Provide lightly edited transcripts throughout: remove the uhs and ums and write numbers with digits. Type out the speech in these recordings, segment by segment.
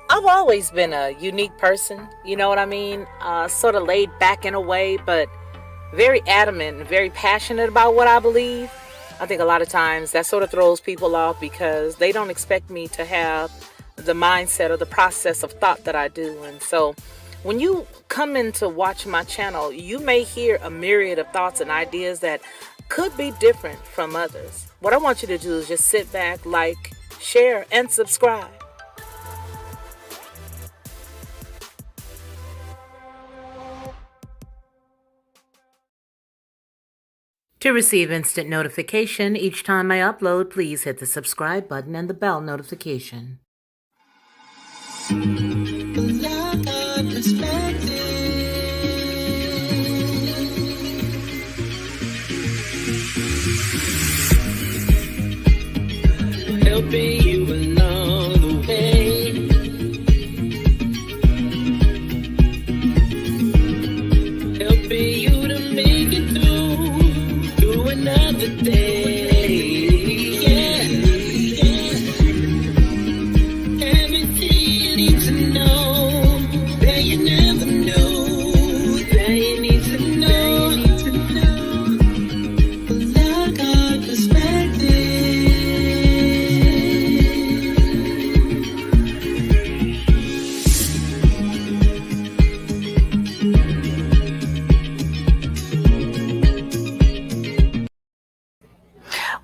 I've always been a unique person, you know what I mean? Sort of laid back in a way, but very adamant and very passionate about what I believe. I think a lot of times that sort of throws people off because they don't expect me to have the mindset or the process of thought that I do. And so when you come in to watch my channel, you may hear a myriad of thoughts and ideas that could be different from others. What I want you to do is just sit back, like, share, and subscribe. To receive instant notification each time I upload, please hit the subscribe button and the bell notification. Helping you along the way, helping you to make it through another day. Yeah, everything you need to know that you never knew, that you need to know. Lockhart perspective.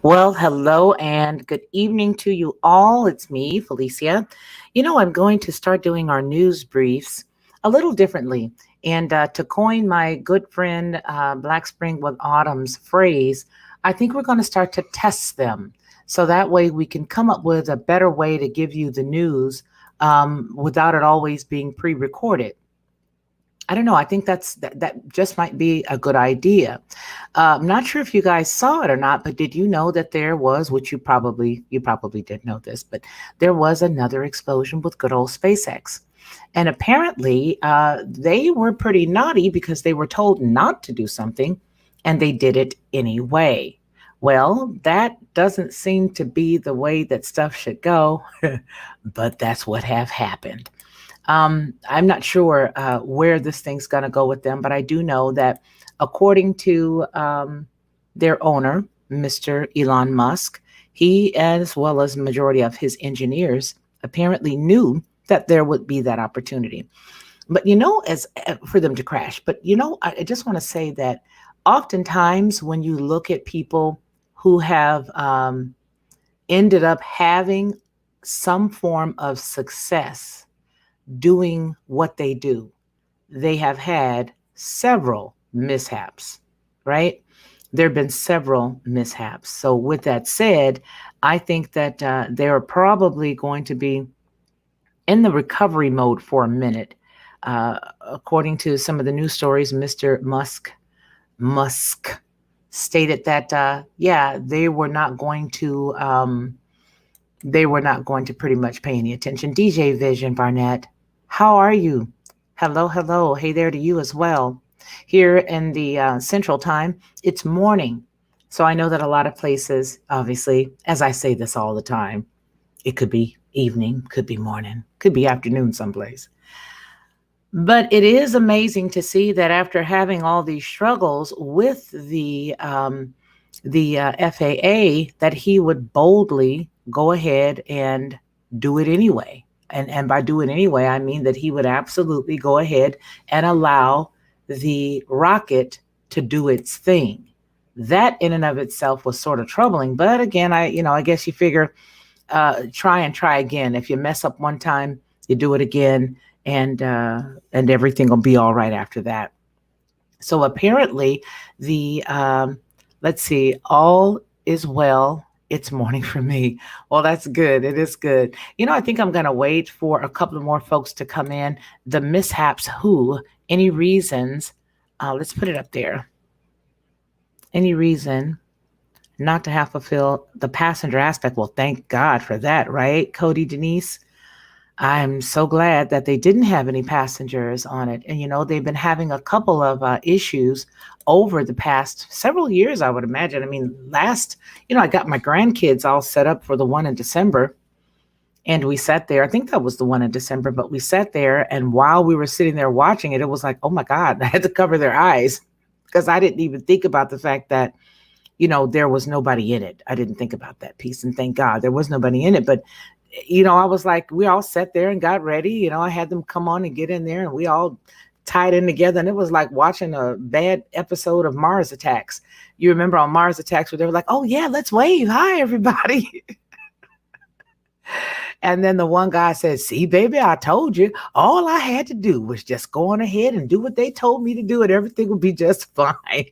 Well, hello and good evening to you all. It's me, Felicia. I'm going to start doing our news briefs a little differently. And to coin my good friend Black Spring with Autumn's phrase, I think we're going to start to test them. So that way we can come up with a better way to give you the news without it always being pre recorded. I don't know. I think that just might be a good idea. I'm not sure if you guys saw it or not, but did you know that there was, which you probably did know this, but there was another explosion with good old SpaceX, and apparently they were pretty naughty because they were told not to do something, and they did it anyway. Well, that doesn't seem to be the way that stuff should go, but that's what have happened. I'm not sure where this thing's going to go with them, but I do know that according to their owner, Mr. Elon Musk, he, as well as the majority of his engineers, apparently knew that there would be that opportunity. But as for them to crash. But I just want to say that oftentimes when you look at people who have ended up having some form of success doing what they do, they have had several mishaps, right? There have been several mishaps. So, with that said, I think that they're probably going to be in the recovery mode for a minute. According to some of the news stories, Mr. Musk stated that, yeah, they were not going to pretty much pay any attention. DJ Vision Barnett, how are you? Hello, hello. Hey there to you as well. Here in the Central Time, it's morning. So I know that a lot of places, obviously, as I say this all the time, it could be evening, could be morning, could be afternoon someplace. But it is amazing to see that after having all these struggles with the FAA, that he would boldly go ahead and do it anyway. And by do it anyway, I mean that he would absolutely go ahead and allow the rocket to do its thing. That in and of itself was sort of troubling. But again, I guess you figure try and try again. If you mess up one time, you do it again, and everything will be all right after that. So apparently, the let's see, all is well. It's morning for me. Well, that's good. It is good. I think I'm going to wait for a couple of more folks to come in. The mishaps, who, any reasons, let's put it up there. Any reason not to have fulfill the passenger aspect? Well, thank God for that, right? Cody, Denise, I'm so glad that they didn't have any passengers on it. And, they've been having a couple of issues over the past several years, I would imagine. I mean, I got my grandkids all set up for the one in December. And we sat there. I think that was the one in December, but we sat there. And while we were sitting there watching it, it was like, oh my God, I had to cover their eyes because I didn't even think about the fact that, there was nobody in it. I didn't think about that piece. And thank God there was nobody in it. But, I was like, we all sat there and got ready. I had them come on and get in there and we all tied in together. And it was like watching a bad episode of Mars Attacks. You remember on Mars Attacks where they were like, oh, yeah, let's wave. Hi, everybody. And then the one guy said, see, baby, I told you all I had to do was just go on ahead and do what they told me to do and everything would be just fine.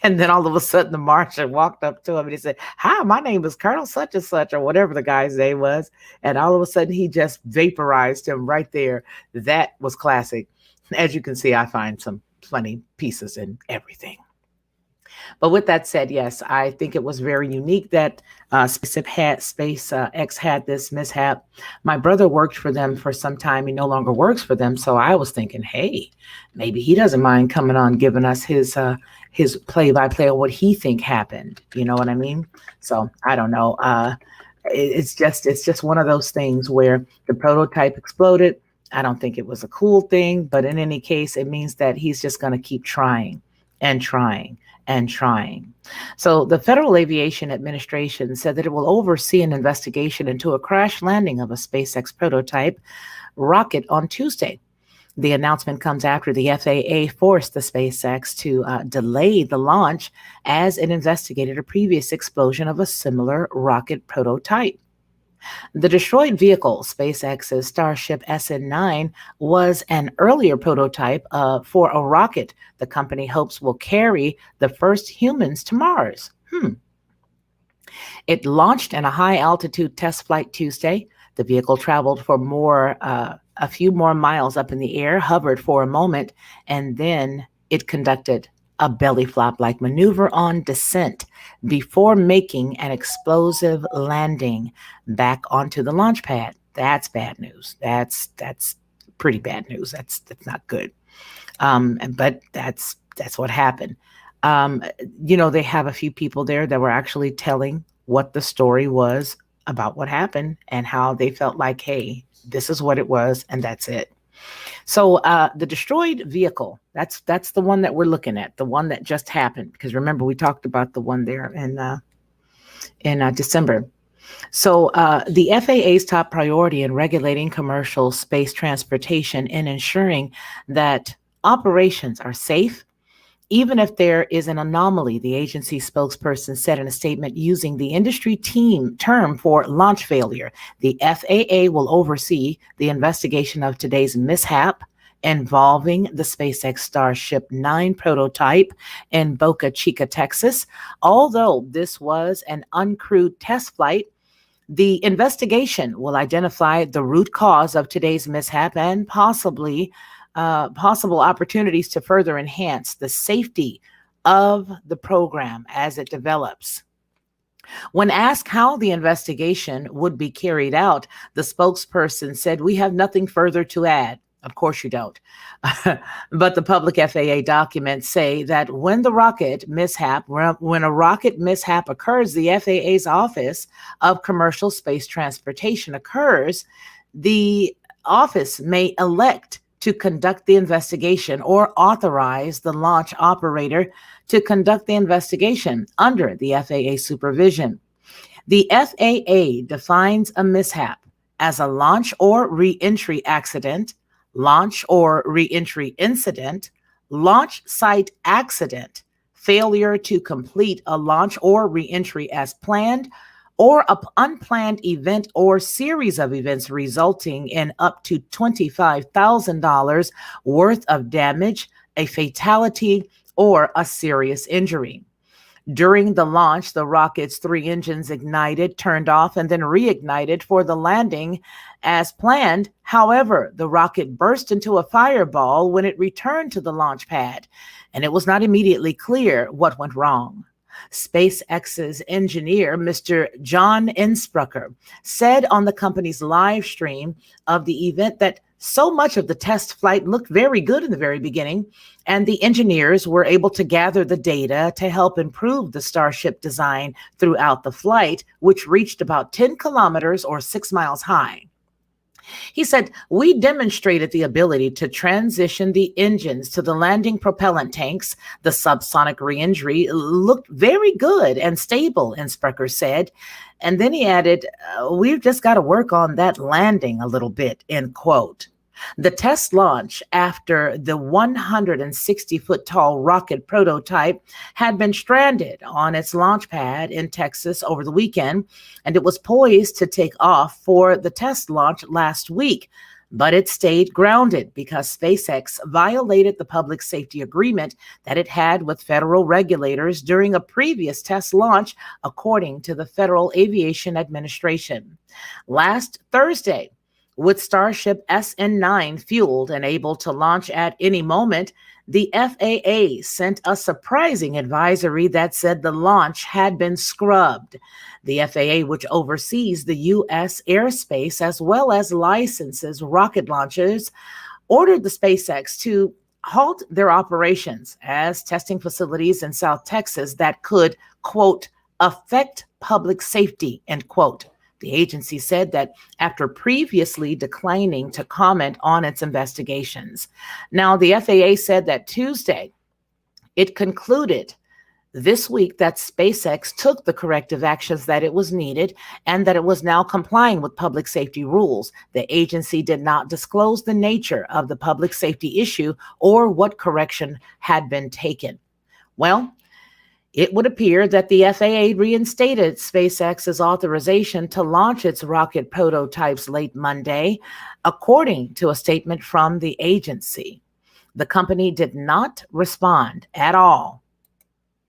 And then all of a sudden the Martian walked up to him and he said, hi, my name is Colonel such and such, or whatever the guy's name was. And all of a sudden he just vaporized him right there. That was classic. As you can see, I find some funny pieces in everything. But with that said, yes, I think it was very unique that SpaceX had this mishap. My brother worked for them for some time. He no longer works for them. So I was thinking, hey, maybe he doesn't mind coming on, giving us his play-by-play on what he think happened. You know what I mean? So I don't know. It's just one of those things where the prototype exploded. I don't think it was a cool thing, but in any case, it means that he's just going to keep trying and trying and trying. So the Federal Aviation Administration said that it will oversee an investigation into a crash landing of a SpaceX prototype rocket on Tuesday. The announcement comes after the FAA forced the SpaceX to delay the launch as it investigated a previous explosion of a similar rocket prototype. The destroyed vehicle, SpaceX's Starship SN9, was an earlier prototype for a rocket the company hopes will carry the first humans to Mars. It launched in a high-altitude test flight Tuesday. The vehicle traveled for a few more miles up in the air, hovered for a moment, and then it conducted a belly flop-like maneuver on descent before making an explosive landing back onto the launch pad. That's bad news. That's pretty bad news. That's not good. But that's what happened. They have a few people there that were actually telling what the story was about what happened and how they felt like, hey, this is what it was, and that's it. So the destroyed vehicle, that's the one that we're looking at, the one that just happened. Because remember, we talked about the one there in December. So the FAA's top priority in regulating commercial space transportation and ensuring that operations are safe, even if there is an anomaly, the agency spokesperson said in a statement using the industry term for launch failure. The FAA will oversee the investigation of today's mishap involving the SpaceX Starship 9 prototype in Boca Chica, Texas. Although this was an uncrewed test flight, the investigation will identify the root cause of today's mishap and possible opportunities to further enhance the safety of the program as it develops. When asked how the investigation would be carried out, the spokesperson said, "We have nothing further to add." Of course you don't. But the public FAA documents say that when a rocket mishap occurs, the FAA's Office of Commercial Space Transportation occurs, the office may elect to conduct the investigation or authorize the launch operator to conduct the investigation under the FAA supervision. The FAA defines a mishap as a launch or re-entry accident, launch or re-entry incident, launch site accident, failure to complete a launch or re-entry as planned, or an unplanned event or series of events resulting in up to $25,000 worth of damage, a fatality, or a serious injury. During the launch, the rocket's 3 engines ignited, turned off, and then reignited for the landing as planned. However, the rocket burst into a fireball when it returned to the launch pad, and it was not immediately clear what went wrong. SpaceX's engineer, Mr. John Insprucker, said on the company's live stream of the event that So much of the test flight looked very good in the very beginning, and the engineers were able to gather the data to help improve the Starship design throughout the flight, which reached about 10 kilometers or 6 miles high. He said, "We demonstrated the ability to transition the engines to the landing propellant tanks. The subsonic reentry looked very good and stable," Insprecher said. And then he added, "We've just got to work on that landing a little bit," end quote. The test launch after the 160-foot tall rocket prototype had been stranded on its launch pad in Texas over the weekend, and it was poised to take off for the test launch last week. But it stayed grounded because SpaceX violated the public safety agreement that it had with federal regulators during a previous test launch, according to the Federal Aviation Administration. Last Thursday, with Starship SN9 fueled and able to launch at any moment, the FAA sent a surprising advisory that said the launch had been scrubbed. The FAA, which oversees the U.S. airspace as well as licenses rocket launchers, ordered the SpaceX to halt their operations as testing facilities in South Texas that could, quote, affect public safety, end quote. The agency said that after previously declining to comment on its investigations. Now, the FAA said that Tuesday it concluded this week that SpaceX took the corrective actions that it was needed and that it was now complying with public safety rules. The agency did not disclose the nature of the public safety issue or what correction had been taken. Well, it would appear that the FAA reinstated SpaceX's authorization to launch its rocket prototypes late Monday, according to a statement from the agency. The company did not respond at all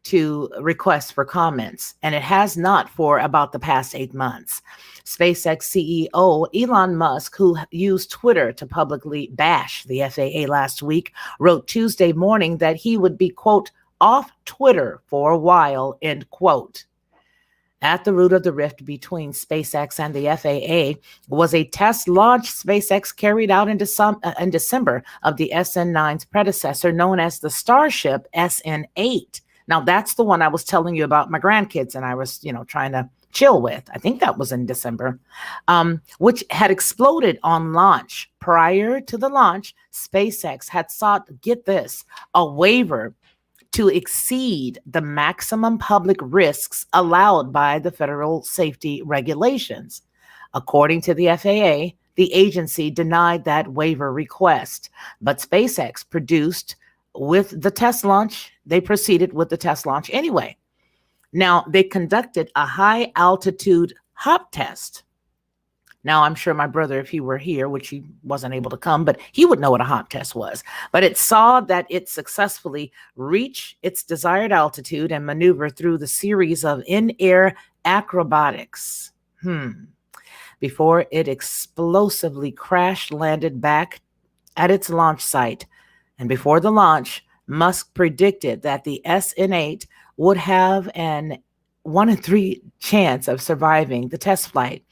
to requests for comments, and it has not for about the past 8 months. SpaceX CEO Elon Musk, who used Twitter to publicly bash the FAA last week, wrote Tuesday morning that he would be, quote, off Twitter for a while, end quote. At the root of the rift between SpaceX and the FAA was a test launch SpaceX carried out in December of the SN9's predecessor, known as the Starship SN8. Now, that's the one I was telling you about my grandkids and I was, trying to chill with. I think that was in December, which had exploded on launch. Prior to the launch, SpaceX had sought, get this, a waiver to exceed the maximum public risks allowed by the federal safety regulations. According to the FAA, the agency denied that waiver request, but SpaceX they proceeded with the test launch anyway. Now, they conducted a high altitude hop test. Now, I'm sure my brother, if he were here, which he wasn't able to come, but he would know what a hop test was. But it saw that it successfully reached its desired altitude and maneuvered through the series of in-air acrobatics before it explosively crash-landed back at its launch site. And before the launch, Musk predicted that the SN8 would have an 1 in 3 chance of surviving the test flight.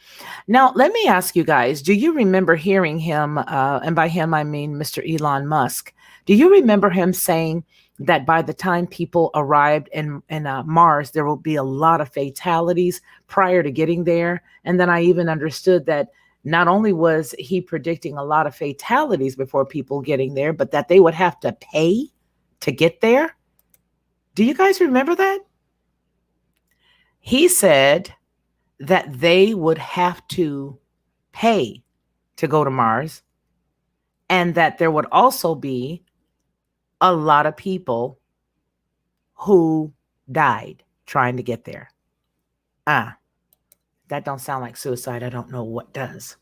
Now, let me ask you guys, do you remember hearing him, and by him I mean Mr. Elon Musk, do you remember him saying that by the time people arrived in Mars, there will be a lot of fatalities prior to getting there? And then I even understood that not only was he predicting a lot of fatalities before people getting there, but that they would have to pay to get there. Do you guys remember that? He said that they would have to pay to go to Mars and that there would also be a lot of people who died trying to get there. That don't sound like suicide. I don't know what does.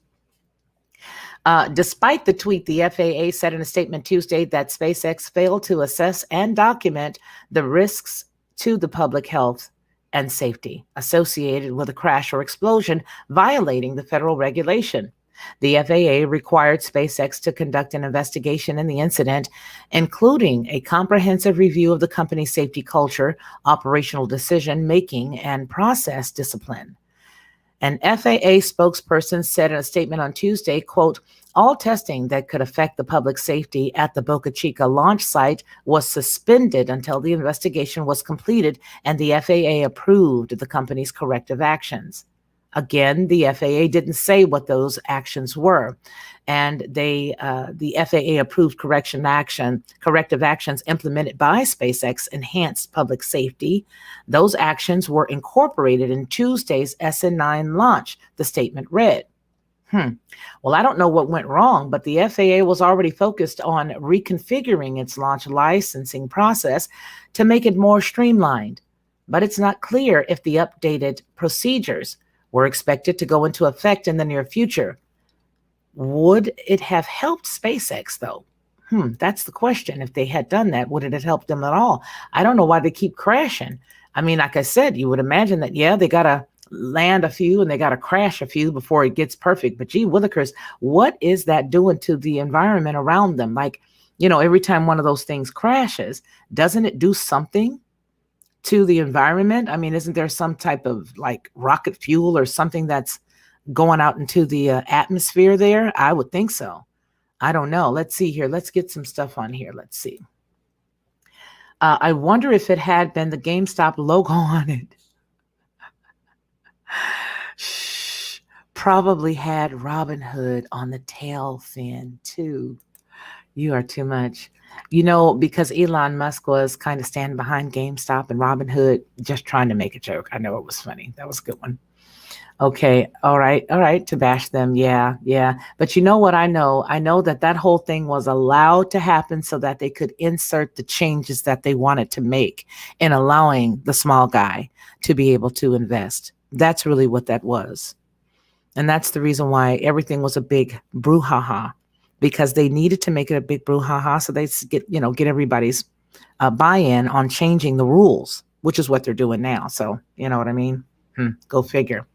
Despite the tweet, the FAA said in a statement Tuesday that SpaceX failed to assess and document the risks to the public health and safety associated with a crash or explosion, violating the federal regulation. The FAA required SpaceX to conduct an investigation in the incident, including a comprehensive review of the company's safety culture, operational decision-making, and process discipline. An FAA spokesperson said in a statement on Tuesday, quote, all testing that could affect the public safety at the Boca Chica launch site was suspended until the investigation was completed and the FAA approved the company's corrective actions. Again, the FAA didn't say what those actions were, and the FAA approved corrective actions implemented by SpaceX enhanced public safety. Those actions were incorporated in Tuesday's SN9 launch, the statement read. Well, I don't know what went wrong, but the FAA was already focused on reconfiguring its launch licensing process to make it more streamlined. But it's not clear if the updated procedures were expected to go into effect in the near future. Would it have helped SpaceX, though? That's the question. If they had done that, would it have helped them at all? I don't know why they keep crashing. I mean, like I said, you would imagine that, yeah, they got to land a few and they got to crash a few before it gets perfect. But gee willikers, what is that doing to the environment around them? Like, every time one of those things crashes, doesn't it do something to the environment? I mean, isn't there some type of like rocket fuel or something that's going out into the atmosphere there? I would think so. I don't know. Let's see here. Let's get some stuff on here. Let's see. I wonder if it had been the GameStop logo on it. Shh. Probably had Robin Hood on the tail fin too. You are too much. Because Elon Musk was kind of standing behind GameStop and Robin Hood, just trying to make a joke. I know it was funny. That was a good one. Okay. All right. To bash them. Yeah. But you know what I know? I know that whole thing was allowed to happen so that they could insert the changes that they wanted to make in allowing the small guy to be able to invest. That's really what that was. And that's the reason why everything was a big brouhaha, because they needed to make it a big brouhaha so they get everybody's buy-in on changing the rules, which is what they're doing now. So, you know what I mean? Go figure.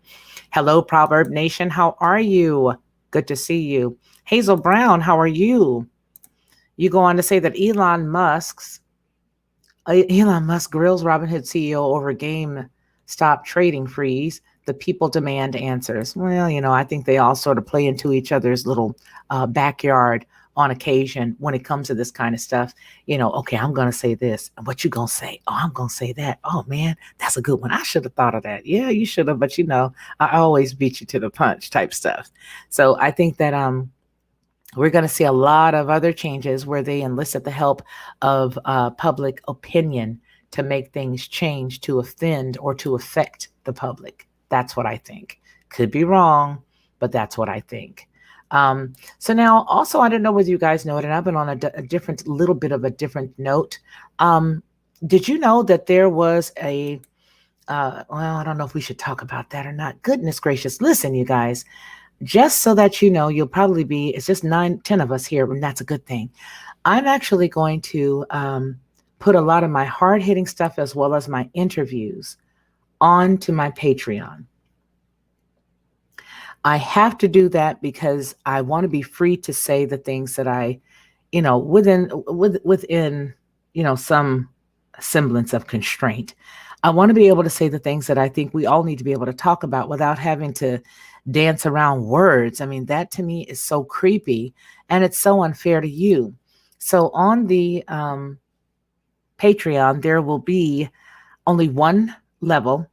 Hello, Proverb Nation. How are you? Good to see you. Hazel Brown, how are you? You go on to say that Elon Musk grills Robinhood CEO over GameStop trading freeze. The people demand answers. Well, I think they all sort of play into each other's little backyard on occasion when it comes to this kind of stuff. Okay, I'm going to say this. What you going to say? Oh, I'm going to say that. Oh, man, that's a good one. I should have thought of that. Yeah, you should have. But, I always beat you to the punch type stuff. So I think that we're going to see a lot of other changes where they enlisted the help of public opinion to make things change to offend or to affect the public. That's what I think. Could be wrong, but that's what I think. So now also, I don't know whether you guys know it, and I've been on a little bit of a different note. Did you know that there was I don't know if we should talk about that or not. Goodness gracious. Listen, you guys, just so that you'll probably it's just 9-10 of us here, and that's a good thing. I'm actually going to put a lot of my hard-hitting stuff as well as my interviews onto my Patreon. I have to do that because I want to be free to say the things that I, within some semblance of constraint. I want to be able to say the things that I think we all need to be able to talk about without having to dance around words. I mean, that to me is so creepy and it's so unfair to you. So on the Patreon, there will be only one level.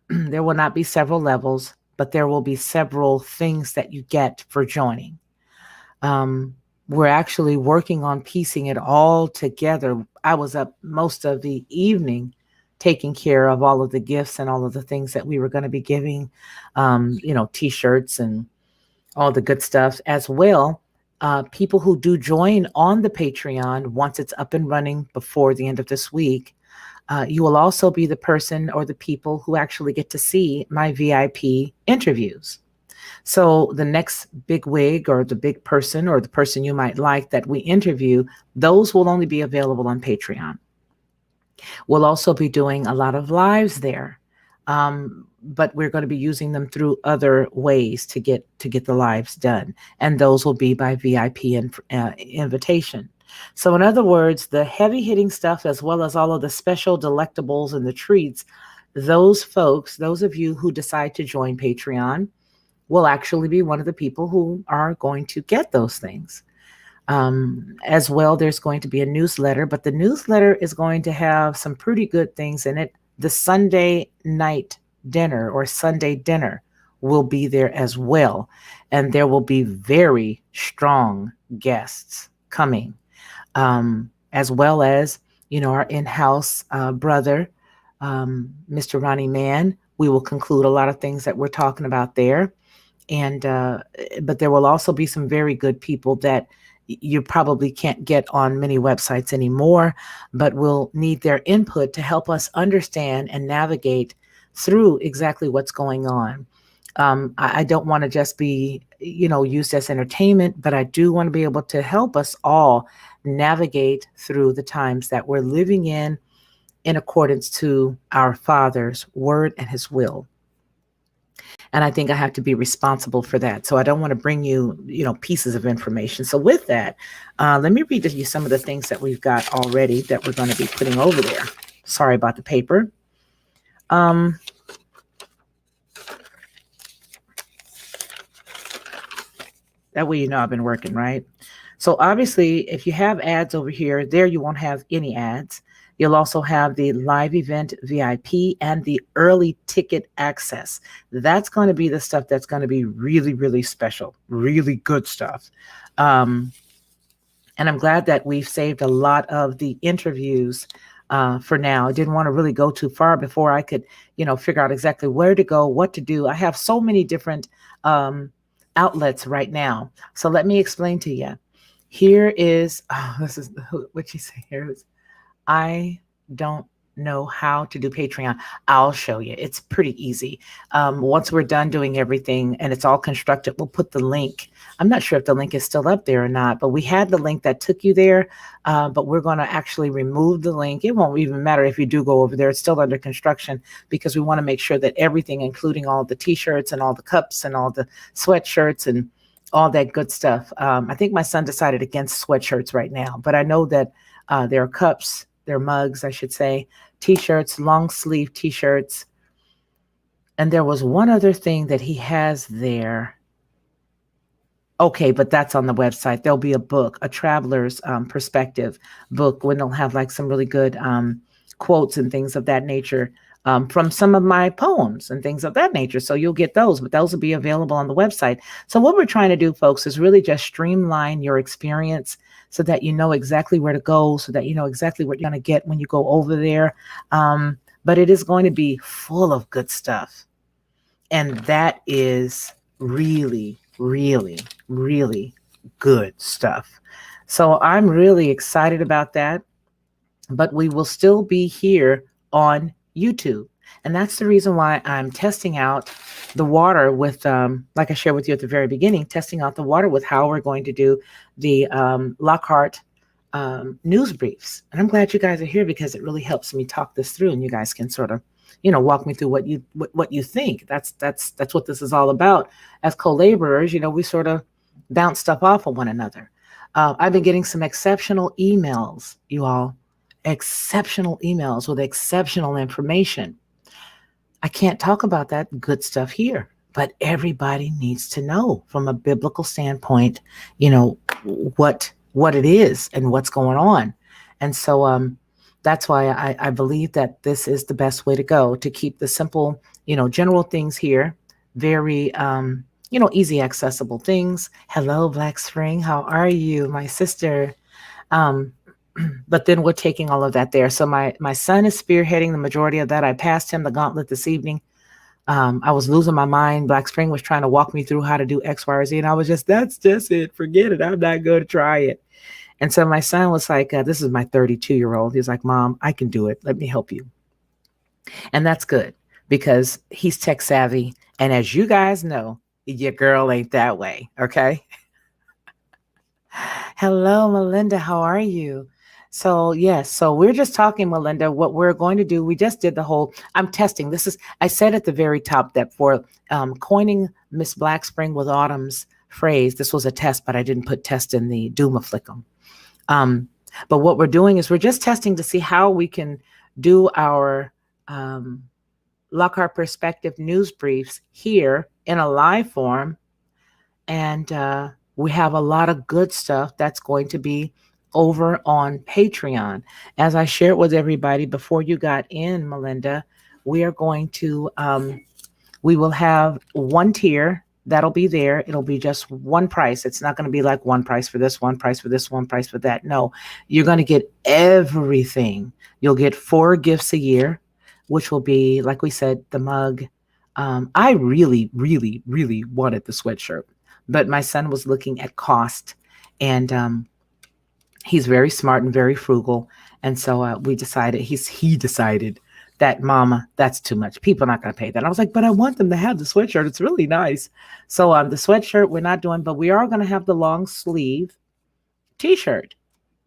There will not be several levels, but there will be several things that you get for joining. We're actually working on piecing it all together. I was up most of the evening taking care of all of the gifts and all of the things that we were going to be giving, T-shirts and all the good stuff as well. People who do join on the Patreon, once it's up and running before the end of this week, you will also be the person or the people who actually get to see my VIP interviews. So the next big wig or the big person or the person you might like that we interview, those will only be available on Patreon. We'll also be doing a lot of lives there, but we're going to be using them through other ways to get the lives done. And those will be by VIP invitation. So in other words, the heavy hitting stuff, as well as all of the special delectables and the treats, those folks, those of you who decide to join Patreon, will actually be one of the people who are going to get those things. As well, there's going to be a newsletter, but the newsletter is going to have some pretty good things in it. The Sunday night dinner or Sunday dinner will be there as well. And there will be very strong guests coming, as well as, our in-house brother, Mr. Ronnie Mann. We will conclude a lot of things that we're talking about there. And but there will also be some very good people that you probably can't get on many websites anymore, but will need their input to help us understand and navigate through exactly what's going on. I don't want to just be, used as entertainment, but I do want to be able to help us all navigate through the times that we're living in accordance to our Father's word and his will. And I think I have to be responsible for that. So I don't want to bring you, pieces of information. So with that, let me read to you some of the things that we've got already that we're going to be putting over there. Sorry about the paper. That way I've been working, right? So obviously, if you have ads over here, there you won't have any ads. You'll also have the live event VIP and the early ticket access. That's going to be the stuff that's going to be really, really special, really good stuff. And I'm glad that we've saved a lot of the interviews for now. I didn't want to really go too far before I could, figure out exactly where to go, what to do. I have so many different outlets right now. So let me explain to you. Here is, this is what you say here is, I don't know how to do Patreon. I'll show you. It's pretty easy. Once we're done doing everything and it's all constructed, we'll put the link. I'm not sure if the link is still up there or not, but we had the link that took you there, but we're going to actually remove the link. It won't even matter if you do go over there. It's still under construction because we want to make sure that everything, including all the t-shirts and all the cups and all the sweatshirts and all that good stuff. I think my son decided against sweatshirts right now, but I know that there are cups, there are mugs, I should say, t-shirts, long sleeve t-shirts. And there was one other thing that he has there. Okay, but that's on the website. There'll be a book, a traveler's perspective book, when they'll have like some really good quotes and things of that nature from some of my poems and things of that nature. So you'll get those, but those will be available on the website. So what we're trying to do, folks, is really just streamline your experience so that you know exactly where to go, so that you know exactly what you're going to get when you go over there. But it is going to be full of good stuff. And that is really, really, really good stuff. So I'm really excited about that. But we will still be here on YouTube. And that's the reason why I'm testing out the water with, like I shared with you at the very beginning, testing out the water with how we're going to do the Lockhart news briefs. And I'm glad you guys are here because it really helps me talk this through and you guys can sort of, walk me through what you think. That's what this is all about. As co-laborers, we sort of bounce stuff off of one another. I've been getting some exceptional emails, you all. Exceptional emails with exceptional information. I can't talk about that good stuff here, but everybody needs to know from a biblical standpoint, what it is and what's going on. And so that's why I believe that this is the best way to go, to keep the simple, general things here, very, easy, accessible things. Hello, Black Spring. How are you, my sister? But then we're taking all of that there. So my son is spearheading the majority of that. I passed him the gauntlet this evening. I was losing my mind. Black Spring was trying to walk me through how to do X, Y, or Z. And I was that's just it. Forget it. I'm not going to try it. And so my son was like, this is my 32-year-old. He's like, Mom, I can do it. Let me help you. And that's good because he's tech savvy. And as you guys know, your girl ain't that way. Okay. Hello, Melinda. How are you? So yes, so we're just talking, Melinda, what we're going to do. We just did the whole, I'm testing. I said at the very top that for coining Miss Black Spring with Autumn's phrase, this was a test, but I didn't put test in the Doomaflickum. But what we're doing is we're just testing to see how we can do our Lockhart Perspective news briefs here in a live form. And we have a lot of good stuff that's going to be over on Patreon. As I shared with everybody before you got in, Melinda, we are going to we will have one tier that'll be there. It'll be just one price. It's not going to be like one price for this, one price for this, one price for that. No, you're going to get everything. You'll get 4 gifts a year, which will be, like we said, the mug. I really, really, really wanted the sweatshirt, but my son was looking at cost, and he's very smart and very frugal, and so he decided that, Mama, that's too much. People are not going to pay that. I was like, but I want them to have the sweatshirt. It's really nice. So the sweatshirt we're not doing, but we are going to have the long sleeve T-shirt,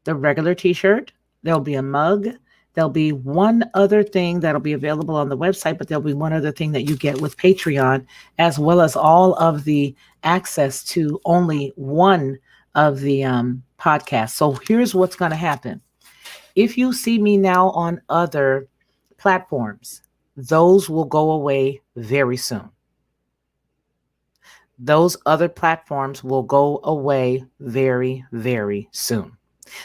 the regular T-shirt. There'll be a mug. There'll be one other thing that'll be available on the website, but there'll be one other thing that you get with Patreon, as well as all of the access to only one of the podcasts. So here's what's going to happen. If you see me now on other platforms, those will go away very soon. Those other platforms will go away very, very soon.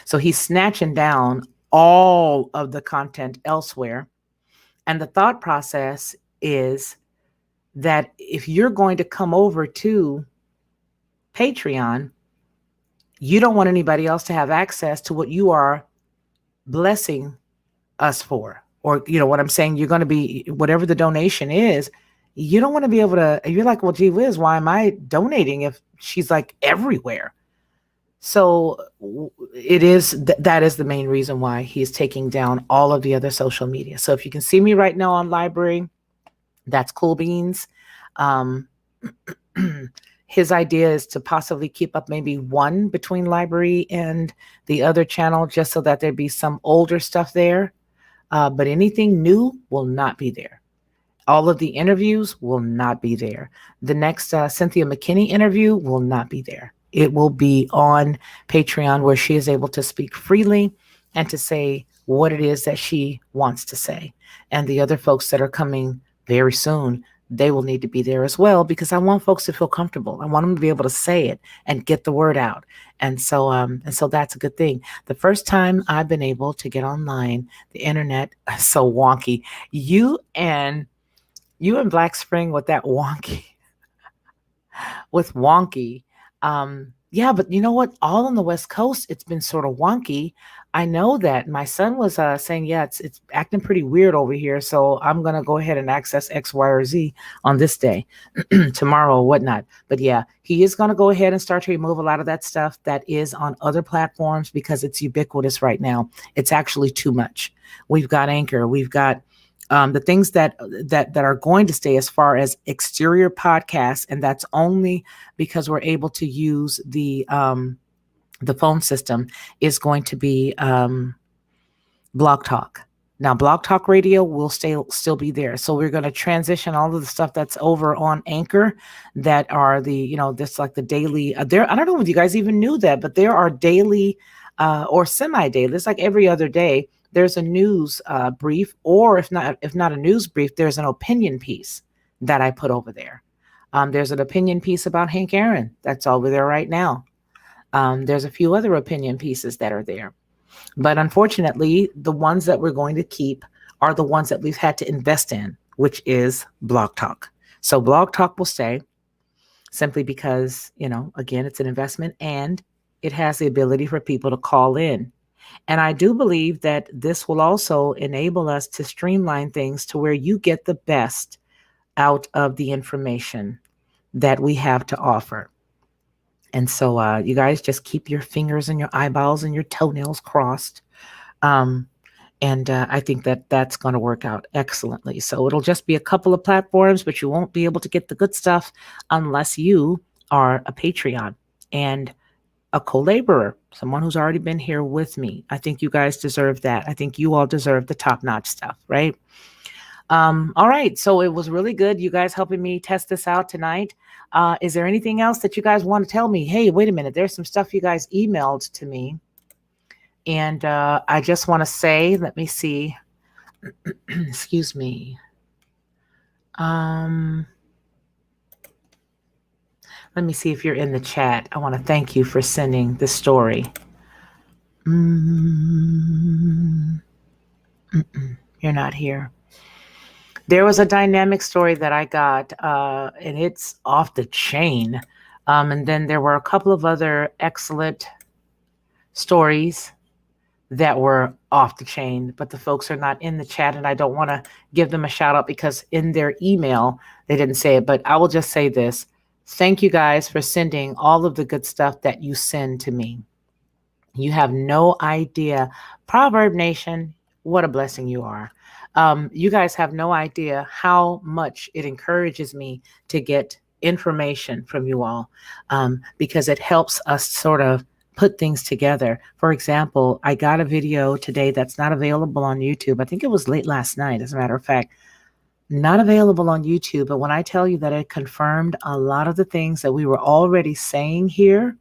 So he's snatching down all of the content elsewhere. And the thought process is that if you're going to come over to Patreon, you don't want anybody else to have access to what you are blessing us for. Or, you know what I'm saying? You're going to be, whatever the donation is, you don't want to be able to, you're like, well, gee whiz, why am I donating if she's like everywhere? So it is, that is the main reason why he's taking down all of the other social media. So if you can see me right now on Library, that's cool beans. His idea is to possibly keep up maybe one between Library and the other channel, just so that there'd be some older stuff there. But anything new will not be there. All of the interviews will not be there. The next Cynthia McKinney interview will not be there. It will be on Patreon, where she is able to speak freely and to say what it is that she wants to say. And the other folks that are coming very soon, they will need to be there as well, because I want folks to feel comfortable. I want them to be able to say it and get the word out. And so that's a good thing. The first time I've been able to get online, the internet is so wonky. You and Black Spring with that wonky, with wonky. Yeah, but you know what? All on the West Coast, it's been sort of wonky. I know that my son was saying, yeah, it's acting pretty weird over here. So I'm going to go ahead and access X, Y, or Z on this day, tomorrow or whatnot. But yeah, he is going to go ahead and start to remove a lot of that stuff that is on other platforms, because it's ubiquitous right now. It's actually too much. We've got Anchor. We've got the things that are going to stay as far as exterior podcasts, and that's only because we're able to use the phone system, is going to be Blog Talk. Now, Blog Talk Radio will still be there. So we're going to transition all of the stuff that's over on Anchor, that are this like the daily. There, I don't know if you guys even knew that, but there are daily or semi-daily. It's like every other day. There's a news brief, or if not a news brief, there's an opinion piece that I put over there. There's an opinion piece about Hank Aaron that's over there right now. There's a few other opinion pieces that are there. But unfortunately, the ones that we're going to keep are the ones that we've had to invest in, which is Blog Talk. So Blog Talk will stay, simply because, again, it's an investment, and it has the ability for people to call in. And I do believe that this will also enable us to streamline things to where you get the best out of the information that we have to offer. And so you guys just keep your fingers and your eyeballs and your toenails crossed. And I think that that's going to work out excellently. So it'll just be a couple of platforms, but you won't be able to get the good stuff unless you are a Patreon and a co-laborer, someone who's already been here with me. I think you guys deserve that. I think you all deserve the top-notch stuff, right? All right. So it was really good, you guys helping me test this out tonight. Is there anything else that you guys want to tell me? Hey, wait a minute. There's some stuff you guys emailed to me. And I just want to say, let me see. Excuse me. Um, let me see if you're in the chat. I want to thank you for sending the story. Mm, you're not here. There was a dynamic story that I got, and it's off the chain. And then there were a couple of other excellent stories that were off the chain, but the folks are not in the chat, and I don't want to give them a shout out because in their email they didn't say it. But I will just say this: thank you guys for sending all of the good stuff that you send to me. You have no idea, Proverb Nation, what a blessing you are. You guys have no idea how much it encourages me to get information from you all, because it helps us sort of put things together. For example, I got a video today that's not available on YouTube. I think it was late last night, as a matter of fact. Not available on YouTube, but when I tell you that it confirmed a lot of the things that we were already saying here,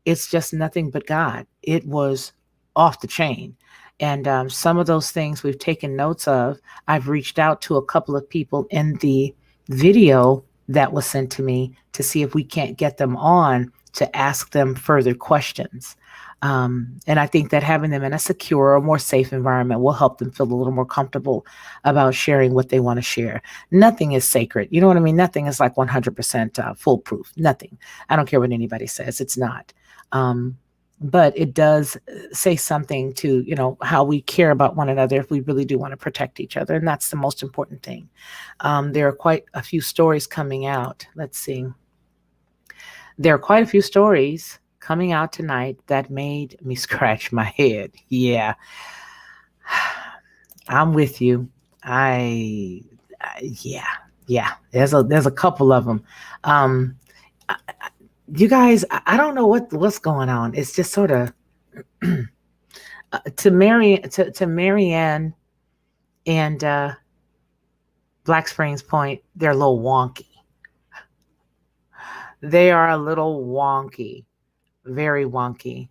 it's just nothing but God. It was off the chain. And some of those things we've taken notes of. I've reached out to a couple of people in the video that was sent to me to see if we can't get them on to ask them further questions. And I think that having them in a secure or more safe environment will help them feel a little more comfortable about sharing what they want to share. Nothing is sacred. You know what I mean? Nothing is like 100% foolproof. Nothing. I don't care what anybody says. It's not. Um, but it does say something to, how we care about one another if we really do want to protect each other. And that's the most important thing. There are quite a few stories coming out. Let's see. There are quite a few stories coming out tonight that made me scratch my head. Yeah, I'm with you. Yeah, yeah. There's a couple of them. Um, you guys, I don't know what's going on. It's just sort of to Marianne and Black Springs Point. They're a little wonky. They are a little wonky, very wonky.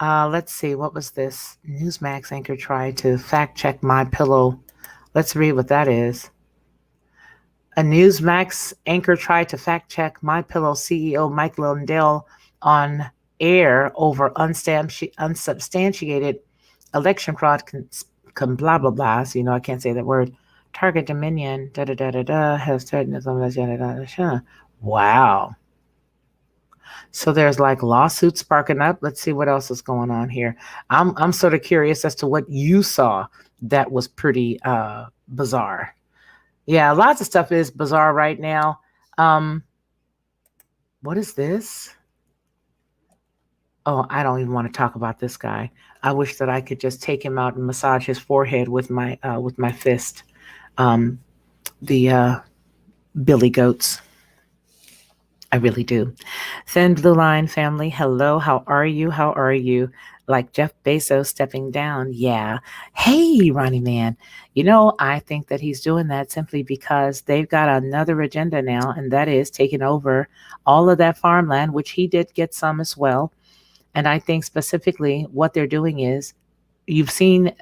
Let's see, what was this? Newsmax anchor tried to fact check my pillow. Let's read what that is. A Newsmax anchor tried to fact check My Pillow CEO Mike Lindell on air over unsubstantiated election fraud, blah blah blah. So I can't say that word. Target Dominion da da da da da has threatened. Wow. So there's like lawsuits sparking up. Let's see what else is going on here. I'm sort of curious as to what you saw that was pretty bizarre. Yeah, lots of stuff is bizarre right now. What is this? Oh, I don't even want to talk about this guy. I wish that I could just take him out and massage his forehead with my fist. The Billy Goats. I really do. Thin Blue Line family, hello. How are you? How are you? Like Jeff Bezos stepping down. Yeah. Hey, Ronnie Man. I think that he's doing that simply because they've got another agenda now, and that is taking over all of that farmland, which he did get some as well. And I think specifically what they're doing is you've seen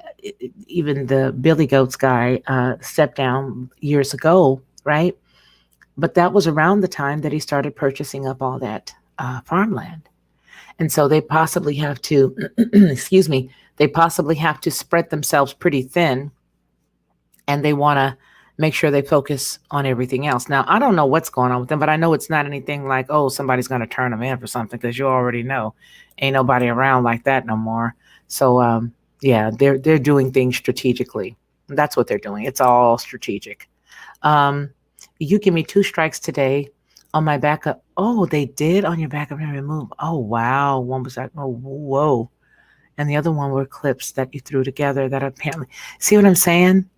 even the Billy Goats guy step down years ago, right? But that was around the time that he started purchasing up all that farmland. And so they possibly have to, excuse me, they possibly have to spread themselves pretty thin, and they want to make sure they focus on everything else. Now, I don't know what's going on with them, but I know it's not anything like, oh, somebody's going to turn them in for something, because you already know ain't nobody around like that no more. So, yeah, they're doing things strategically. That's what they're doing. It's all strategic. You give me 2 strikes today on my backup. Oh, they did on your backup and remove. Oh, wow. One was that. Oh, whoa. And the other one were clips that you threw together that apparently. See what I'm saying? Do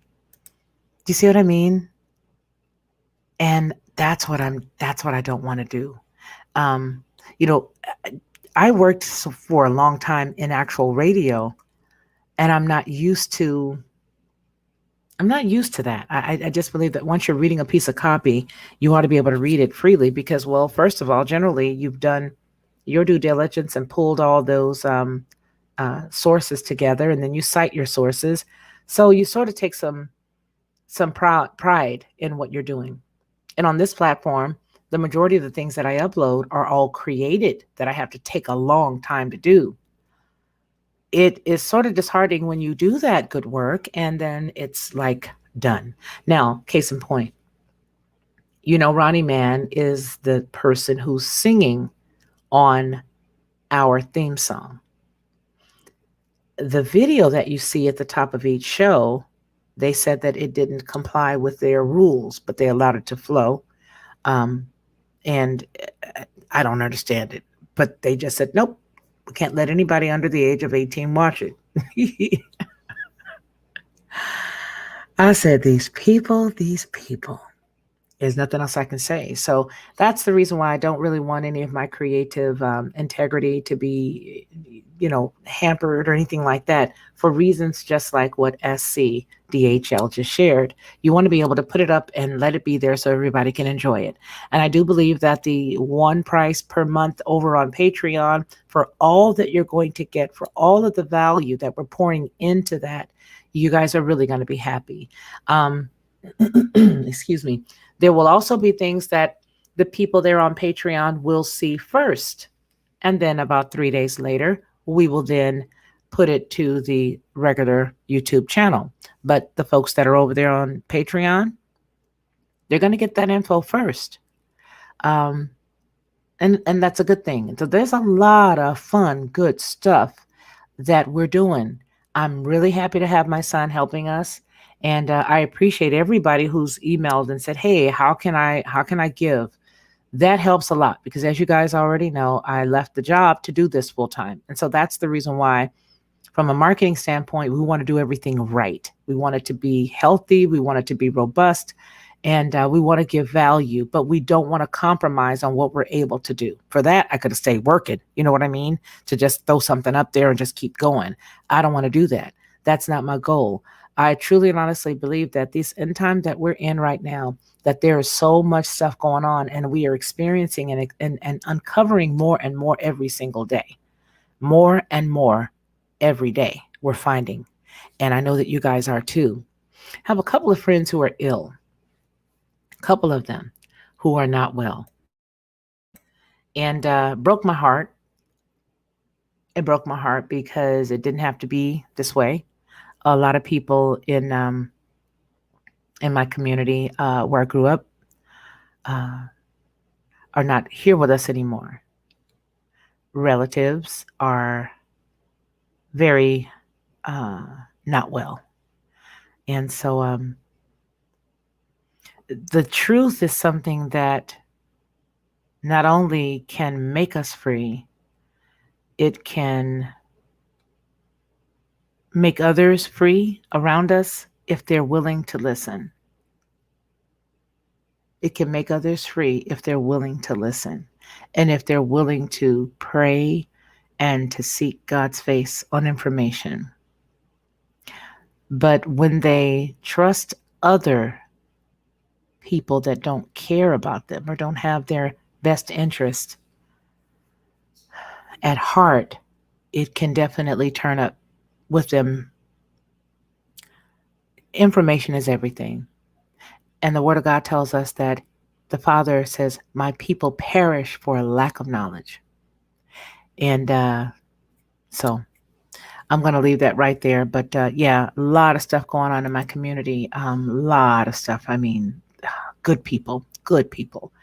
you see what I mean? And that's what I don't want to do. You know, I worked for a long time in actual radio, and I'm not used to that. I just believe that once you're reading a piece of copy, you ought to be able to read it freely because, well, first of all, generally you've done your due diligence and pulled all those sources together, and then you cite your sources. So you sort of take some some pride in what you're doing. And on this platform, the majority of the things that I upload are all created that I have to take a long time to do. It is sort of disheartening when you do that good work and then it's like done. Now, case in point, Ronnie Man is the person who's singing on our theme song. The video that you see at the top of each show, they said that it didn't comply with their rules, but they allowed it to flow. Um, and I don't understand it, but they just said, nope, we can't let anybody under the age of 18 watch it. I said, these people. There's nothing else I can say. So that's the reason why I don't really want any of my creative integrity to be, hampered or anything like that for reasons just like what SCDHL just shared. You want to be able to put it up and let it be there so everybody can enjoy it. And I do believe that the one price per month over on Patreon for all that you're going to get, for all of the value that we're pouring into that, you guys are really going to be happy. Excuse me. There will also be things that the people there on Patreon will see first. And then about 3 days later, we will then put it to the regular YouTube channel. But the folks that are over there on Patreon, they're going to get that info first. Um, and that's a good thing. So there's a lot of fun, good stuff that we're doing. I'm really happy to have my son helping us. And I appreciate everybody who's emailed and said, "Hey, how can I give?" That helps a lot because, as you guys already know, I left the job to do this full time, and so that's the reason why, from a marketing standpoint, we want to do everything right. We want it to be healthy. We want it to be robust, and we want to give value, but we don't want to compromise on what we're able to do. For that, I could have stayed working. You know what I mean? To just throw something up there and just keep going. I don't want to do that. That's not my goal. I truly and honestly believe that this end time that we're in right now, that there is so much stuff going on and we are experiencing and uncovering more and more every single day. More and more every day we're finding. And I know that you guys are too. I have a couple of friends who are ill, a couple of them who are not well. And broke my heart. It broke my heart because it didn't have to be this way. A lot of people in my community where I grew up uh, are not here with us anymore. Relatives are very uh, not well. And so the truth is something that not only can make us free, it can make others free around us if they're willing to listen. It can make others free if they're willing to listen and if they're willing to pray and to seek God's face on information. But when they trust other people that don't care about them or don't have their best interest at heart, it can definitely turn up with them. Information is everything. And the Word of God tells us that the Father says, "My people perish for a lack of knowledge." And so I'm going to leave that right there. But yeah, a lot of stuff going on in my community. A lot of stuff. I mean, good people, good people.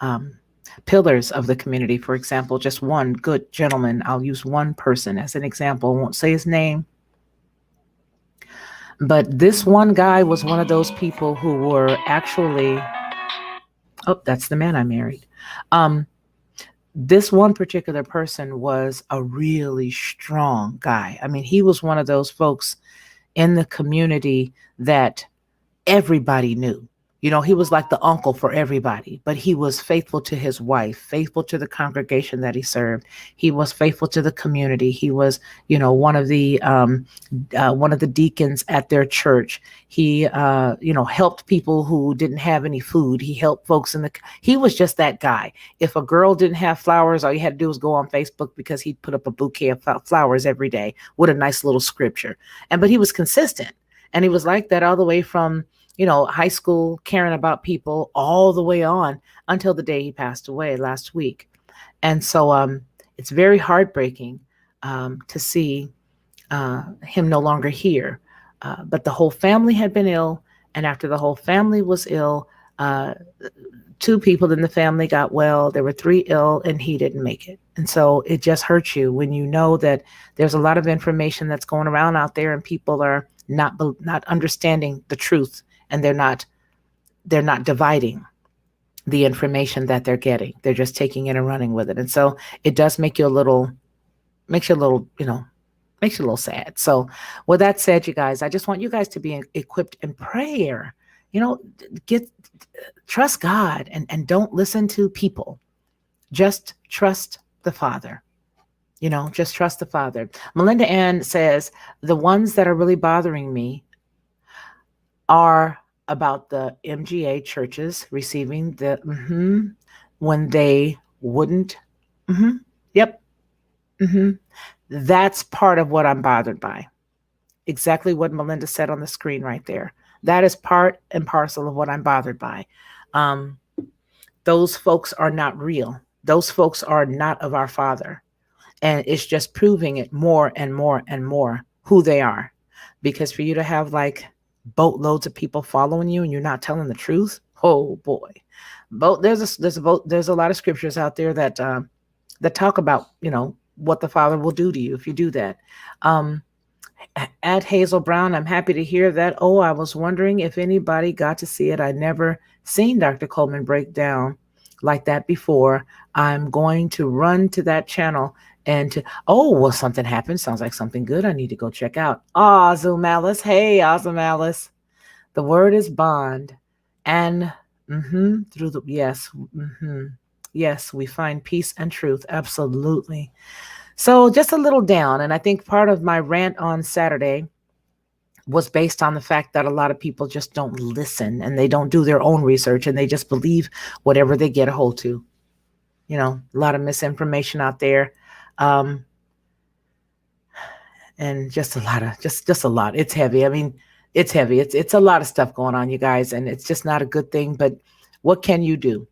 Um, Pillars of the community, for example, just one good gentleman. I'll use one person as an example. I won't say his name. But this one guy was one of those people who were actually, oh, that's the man I married. Um, this one particular person was a really strong guy. I mean, he was one of those folks in the community that everybody knew. He was like the uncle for everybody, but he was faithful to his wife, faithful to the congregation that he served. He was faithful to the community. He was, one of the deacons at their church. He, helped people who didn't have any food. He helped folks he was just that guy. If a girl didn't have flowers, all you had to do was go on Facebook because he'd put up a bouquet of flowers every day with a nice little scripture. But he was consistent. And he was like that all the way from high school, caring about people all the way on until the day he passed away last week. And so it's very heartbreaking to see him no longer here. But the whole family had been ill. And after the whole family was ill, uh, two people in the family got well. There were three ill, and he didn't make it. And so it just hurts you when you know that there's a lot of information that's going around out there, and people are not understanding the truth, and they're not dividing the information that they're getting. They're just taking it and running with it. And so it does make you a little, makes you a little, makes you a little sad. So with that said, you guys, I just want you guys to be equipped in prayer. Get trust God, and don't listen to people. Just trust the Father. Just trust the Father. Melinda Ann says the ones that are really bothering me are about the MGA churches receiving the when they wouldn't. Yep. That's part of what I'm bothered by. Exactly what Melinda said on the screen right there. That is part and parcel of what I'm bothered by. Um, those folks are not real. Those folks are not of our Father. And it's just proving it more and more and more who they are. Because for you to have like boatloads of people following you and you're not telling the truth, oh boy. There's a lot of scriptures out there that talk about what the Father will do to you if you do that. Um, at Hazel Brown, I'm happy to hear that. Oh, I was wondering if anybody got to see it. I never seen Dr. Coleman break down like that before. I'm going to run to that channel oh, well, something happened. Sounds like something good. I need to go check out. Awesome Alice. Hey, Awesome Alice. The word is bond. And through yes, we find peace and truth. Absolutely. So just a little down. And I think part of my rant on Saturday was based on the fact that a lot of people just don't listen, and they don't do their own research, and they just believe whatever they get a hold to. A lot of misinformation out there. Um, and just a lot of just a lot. It's heavy. I mean, it's heavy. It's a lot of stuff going on, you guys, and it's just not a good thing. But what can you do?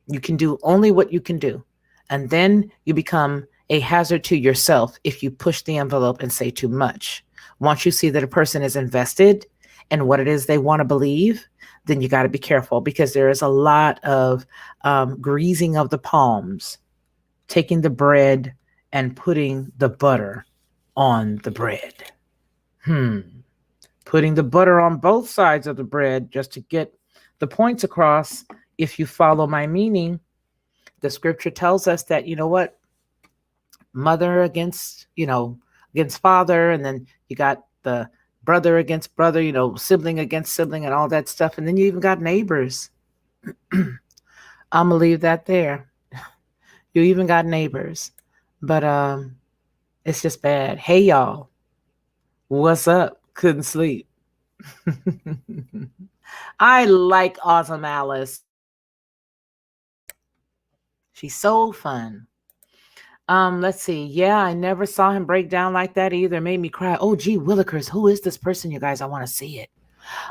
You can do only what you can do. And then you become a hazard to yourself if you push the envelope and say too much. Once you see that a person is invested in what it is they want to believe, then you got to be careful, because there is a lot of greasing of the palms, taking the bread and putting the butter on the bread. Putting the butter on both sides of the bread just to get the points across. If you follow my meaning, the scripture tells us that, what, mother against father, and then you got the brother against brother, sibling against sibling, and all that stuff. And then you even got neighbors. I'm gonna leave that there. You even got neighbors. But it's just bad. Hey y'all, what's up? Couldn't sleep. I like Awesome Alice. She's so fun. Let's see. Yeah, I never saw him break down like that either. It made me cry. Oh, gee, Willikers, who is this person, you guys? I want to see it.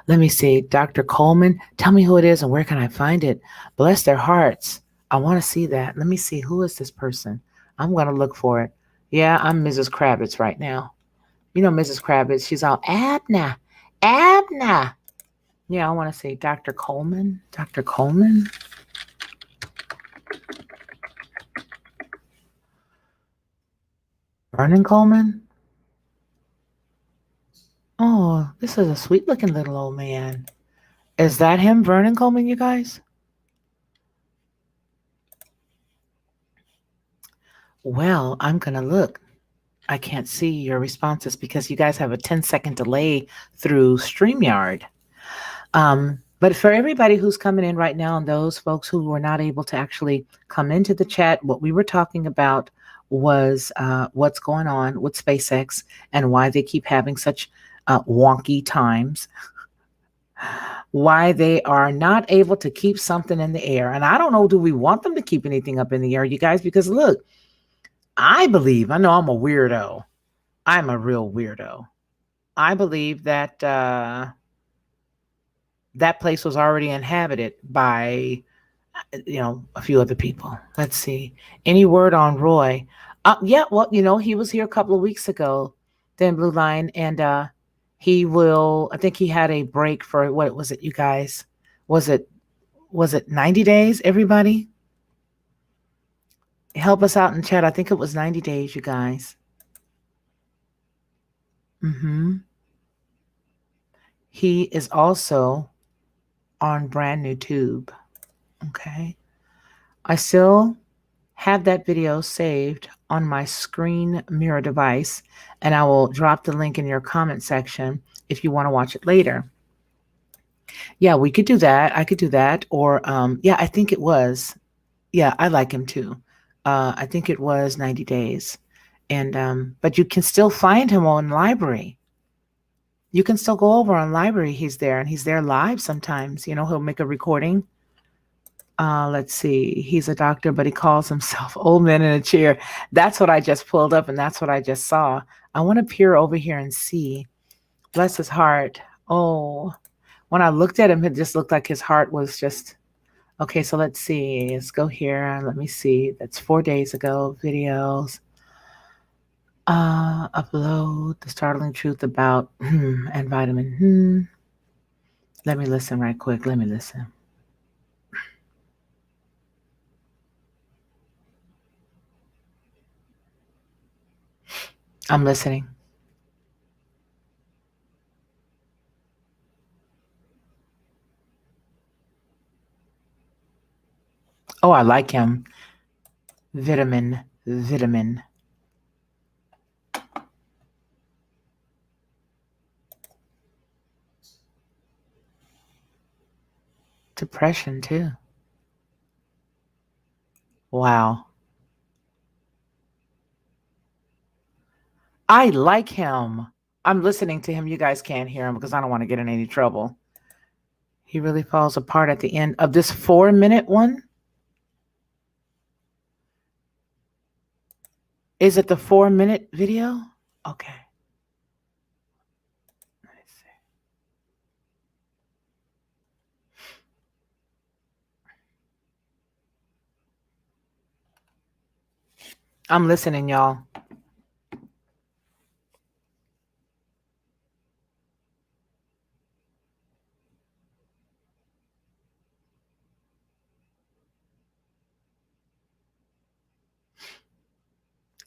Let me see. Dr. Coleman, tell me who it is and where can I find it? Bless their hearts. I want to see that. Let me see. Who is this person? I'm going to look for it. Yeah, I'm Mrs. Kravitz right now. Mrs. Kravitz, she's all, Abna, Abna. Yeah, I want to say Dr. Coleman. Dr. Coleman. Vernon Coleman. Oh, this is a sweet looking little old man. Is that him, Vernon Coleman, you guys? Well, I'm going to look. I can't see your responses because you guys have a 10-second delay through StreamYard. But for everybody who's coming in right now, and those folks who were not able to actually come into the chat, what we were talking about was what's going on with SpaceX and why they keep having such wonky times, why they are not able to keep something in the air. And I don't know, do we want them to keep anything up in the air, you guys? Because look, I know I'm a weirdo. I'm a real weirdo. I believe that That place was already inhabited by, a few other people. Let's see. Any word on Roy? Yeah, well, he was here a couple of weeks ago, then Blue Line, and he will. I think he had a break for what was it, you guys? Was it 90 days? Everybody, help us out in chat. I think it was 90 days, you guys. Mm-hmm. He is also on brand new tube. Okay. I still have that video saved on my screen mirror device, and I will drop the link in your comment section if you want to watch it later. Yeah, we could do that. I could do that. Or, yeah, I think it was. Yeah, I like him too. I think it was 90 days. And, but you can still find him on library. You can still go over on library. He's there and he's there live sometimes. He'll make a recording. Let's see. He's a doctor, but he calls himself old man in a chair. That's what I just pulled up and that's what I just saw. I want to peer over here and see. Bless his heart. Oh, when I looked at him, it just looked like his heart was just. Okay, so let's see. Let's go here. Let me see. That's 4 days ago. Videos. Upload the startling truth about and vitamin. Let me listen right quick. Let me listen. I'm listening. Oh, I like him. Vitamin. Depression too. Wow. I like him. I'm listening to him. You guys can't hear him because I don't want to get in any trouble. He really falls apart at the end of this 4-minute one. Is it the 4-minute video? Okay. Let me see. I'm listening, y'all.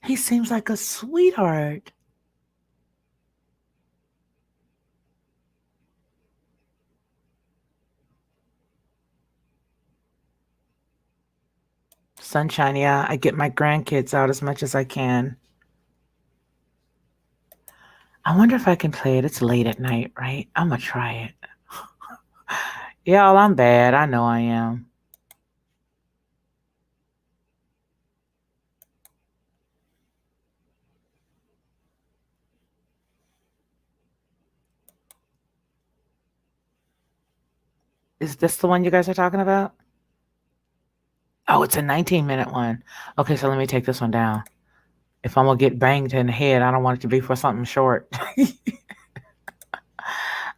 He seems like a sweetheart. Sunshine, yeah. I get my grandkids out as much as I can. I wonder if I can play it. It's late at night, right? I'm going to try it. Y'all, I'm bad. I know I am. Is this the one you guys are talking about? Oh, it's a 19-minute one. Okay, so let me take this one down. If I'm going to get banged in the head, I don't want it to be for something short.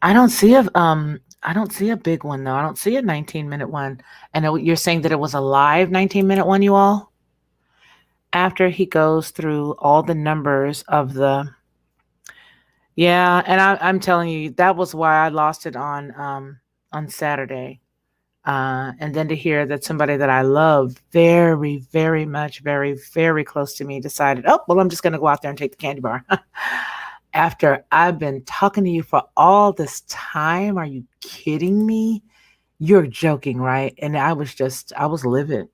I don't see a big one though. I don't see a 19-minute one. And you're saying that it was a live 19-minute one, you all? After he goes through all the numbers of the. Yeah, and I'm telling you, that was why I lost it on Saturday. And then to hear that somebody that I love very, very much, very, very close to me decided, oh, well, I'm just going to go out there and take the candy bar. After I've been talking to you for all this time. Are you kidding me? You're joking, right? And I was livid.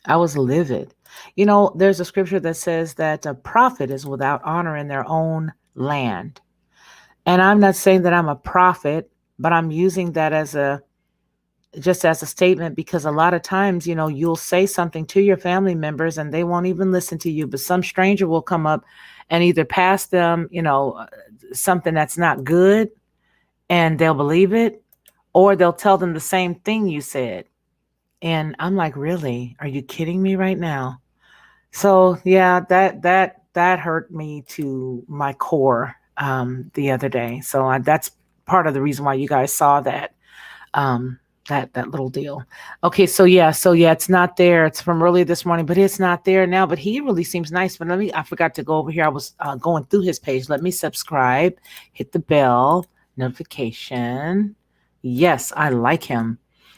I was livid. There's a scripture that says that a prophet is without honor in their own land. And I'm not saying that I'm a prophet, but I'm using that just as a statement, because a lot of times, you'll say something to your family members and they won't even listen to you, but some stranger will come up and either pass them, something that's not good and they'll believe it, or they'll tell them the same thing you said. And I'm like, really? Are you kidding me right now? So yeah, that hurt me to my core the other day. So that's part of the reason why you guys saw that that little deal. Okay, so yeah, it's not there. It's from earlier this morning, but it's not there now. But he really seems nice. But I forgot to go over here. I was going through his page. Let me subscribe, hit the bell notification. Yes, I like him.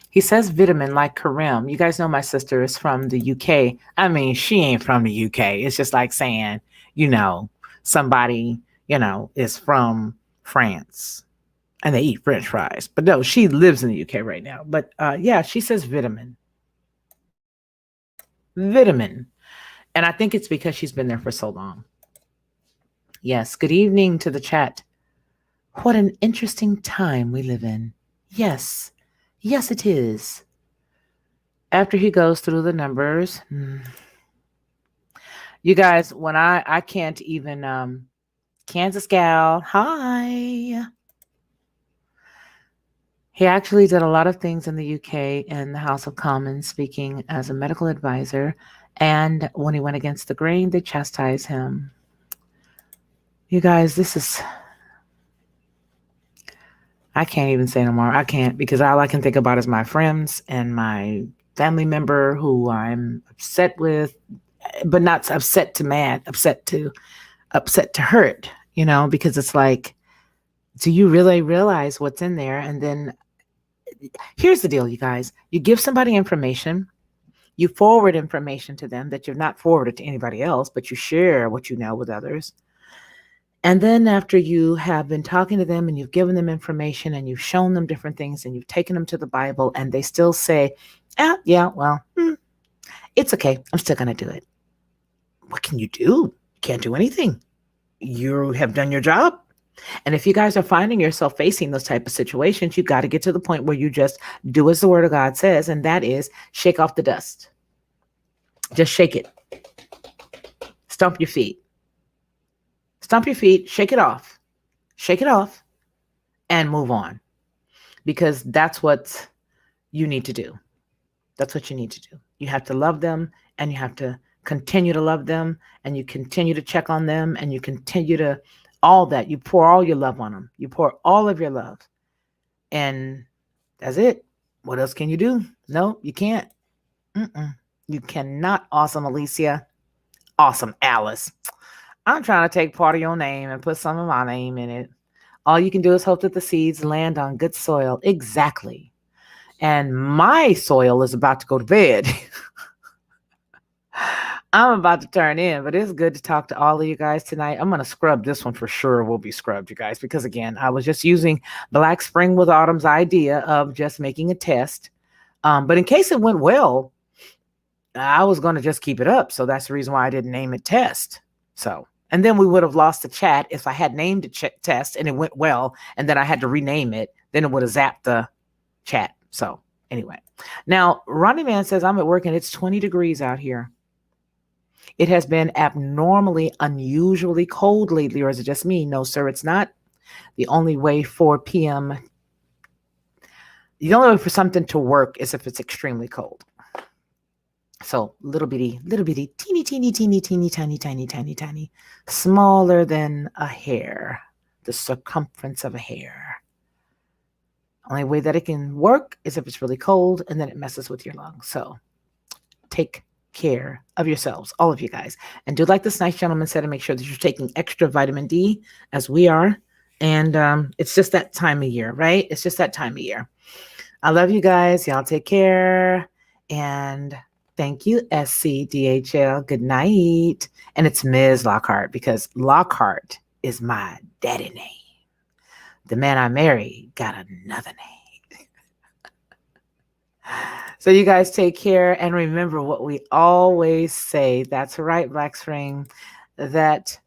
He says vitamin like Karim. You guys know my sister is from the UK. I mean, she ain't from the UK. It's just like saying, somebody, is from France and they eat French fries. But no, she lives in the UK right now. But yeah, she says vitamin. Vitamin. And I think it's because she's been there for so long. Yes, good evening to the chat. What an interesting time we live in. Yes. Yes, it is. After he goes through the numbers, you guys, when I can't even, Kansas gal, hi. He actually did a lot of things in the UK in the House of Commons, speaking as a medical advisor. And when he went against the grain, they chastised him. You guys, I can't even say no more. I can't, because all I can think about is my friends and my family member who I'm upset with, but not upset to mad, upset to hurt, because it's like, do you really realize what's in there? And then here's the deal, you guys. You give somebody information, you forward information to them that you've not forwarded to anybody else, but you share what you know with others. And then after you have been talking to them and you've given them information and you've shown them different things and you've taken them to the Bible and they still say, it's okay. I'm still going to do it. What can you do? You can't do anything. You have done your job. And if you guys are finding yourself facing those type of situations, you got to get to the point where you just do as the word of God says, and that is shake off the dust. Just shake it. Stomp your feet. Stomp your feet, shake it off, and move on. Because that's what you need to do. That's what you need to do. You have to love them, and you have to continue to love them, and you continue to check on them, and you continue to all that. You pour all your love on them. You pour all of your love. And that's it. What else can you do? No, you can't. You cannot. Awesome, Alicia. Awesome, Alice. I'm trying to take part of your name and put some of my name in it. All you can do is hope that the seeds land on good soil. Exactly. And my soil is about to go to bed. I'm about to turn in, but it's good to talk to all of you guys tonight. I'm going to scrub this one for sure. Will be scrubbed, you guys, because again, I was just using Black Spring with Autumn's idea of just making a test. But in case it went well, I was going to just keep it up. So that's the reason why I didn't name it test. So, and then we would have lost the chat if I had named it test and it went well, and then I had to rename it. Then it would have zapped the chat. So anyway, now Ronnie Man says I'm at work and it's 20 degrees out here. It has been abnormally, unusually cold lately, or is it just me? No, sir, it's not. The only way 4 p.m. The only way for something to work is if it's extremely cold. So little bitty, teeny, smaller than a hair, the circumference of a hair. Only way that it can work is if it's really cold and then it messes with your lungs. So take care of yourselves, all of you guys. And do like this nice gentleman said, and make sure that you're taking extra vitamin D as we are. And it's just that time of year, right? It's just that time of year. I love you guys. Y'all take care. And thank you, SCDHL. Good night. And it's Ms. Lockhart, because Lockhart is my daddy name. The man I married got another name. So you guys take care and remember what we always say. That's right, Black Spring, that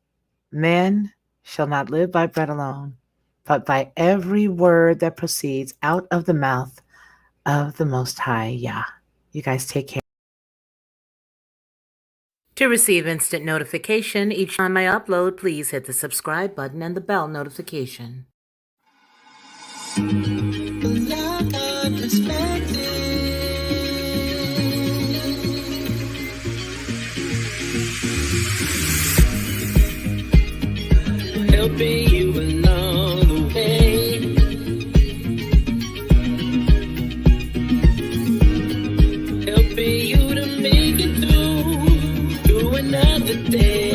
men shall not live by bread alone, but by every word that proceeds out of the mouth of the Most High Yah. You guys take care. To receive instant notification each time I upload, please hit the subscribe button and the bell notification. Helping you along the way. of the day.